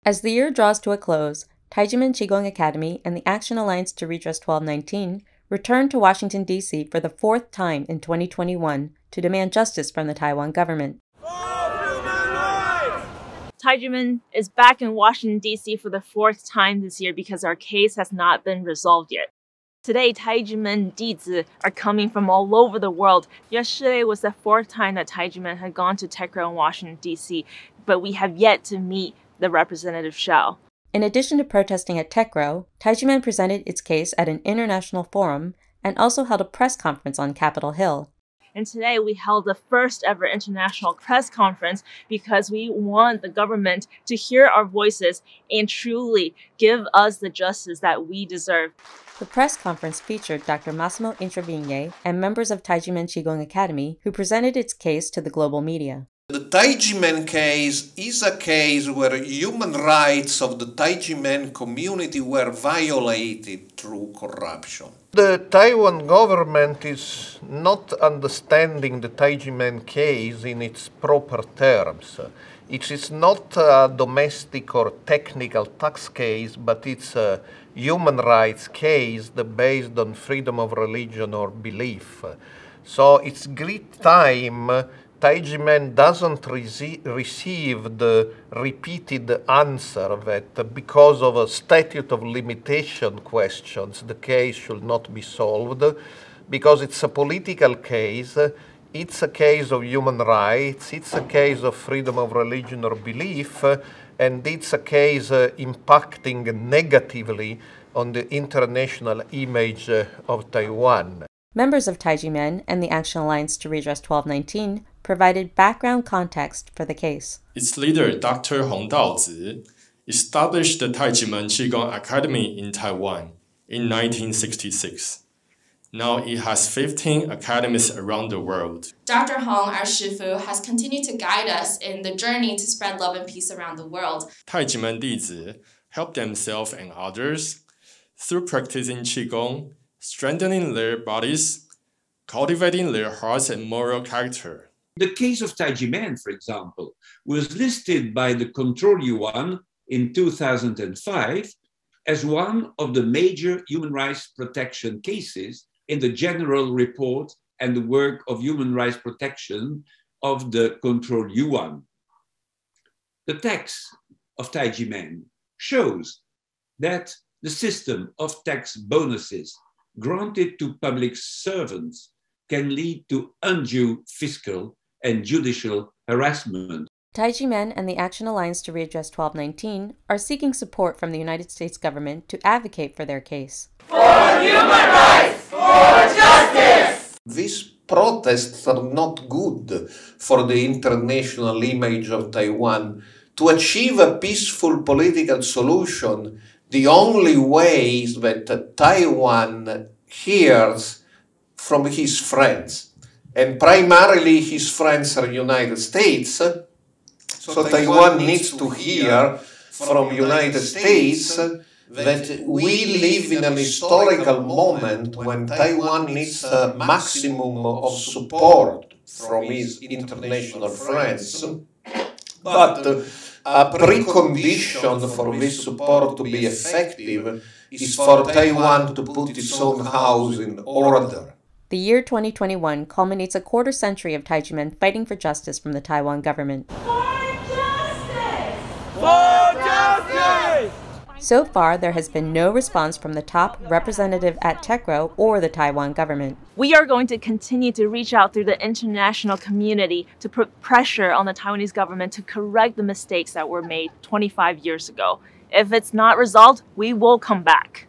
As the year draws to a close, Taijimen Qigong Academy and the Action Alliance to Redress 1219 returned to Washington, D.C. for the fourth time in 2021 to demand justice from the Taiwan government. Taijimen is back in Washington, D.C. for the fourth time this year because our case has not been resolved yet. Today, Taijimen Dizi are coming from all over the world. Yesterday was the fourth time that Taijimen had gone to TechRo in Washington, D.C., but we have yet to meet the representative Shao. In addition to protesting at TechRo, Taijimen presented its case at an international forum and also held a press conference on Capitol Hill. And today we held the first ever international press conference because we want the government to hear our voices and truly give us the justice that we deserve. The press conference featured Dr. Massimo Intravigne and members of Taijimen Qigong Academy who presented its case to the global media. The Taijimen case is a case where human rights of the Taijimen community were violated through corruption. The Taiwan government is not understanding the Taijimen case in its proper terms. It is not a domestic or technical tax case, but it's a human rights case based on freedom of religion or belief. So it's great time Taijimen doesn't receive the repeated answer that because of a statute of limitation questions, the case should not be solved, because it's a political case, it's a case of human rights, it's a case of freedom of religion or belief, and it's a case impacting negatively on the international image of Taiwan. Members of Taijimen and the Action Alliance to Redress 1219 provided background context for the case. Its leader, Dr. Hong Daozi, established the Taijimen Qigong Academy in Taiwan in 1966. Now it has 15 academies around the world. Dr. Hong, our Shifu, has continued to guide us in the journey to spread love and peace around the world. Taijimen Dizi help themselves and others through practicing Qigong, strengthening their bodies, cultivating their hearts and moral character. The case of Taijimen, for example, was listed by the Control Yuan in 2005 as one of the major human rights protection cases in the general report and the work of human rights protection of the Control Yuan. The text of Taijimen shows that the system of tax bonuses granted to public servants can lead to undue fiscal and judicial harassment. Taijimen and the Action Alliance to Redress 1219 are seeking support from the United States government to advocate for their case. For human rights! For justice! These protests are not good for the international image of Taiwan. To achieve a peaceful political solution, the only way is that Taiwan hears from his friends. And primarily his friends are United States. So Taiwan needs to hear from United States that we live in an historical moment when Taiwan needs a maximum of support from his international friends. But a precondition for this support to be effective is for Taiwan to put its own house in order. The year 2021 culminates a quarter century of Taijimen fighting for justice from the Taiwan government. For justice! For justice! So far, there has been no response from the top representative at TechRo or the Taiwan government. We are going to continue to reach out through the international community to put pressure on the Taiwanese government to correct the mistakes that were made 25 years ago. If it's not resolved, we will come back.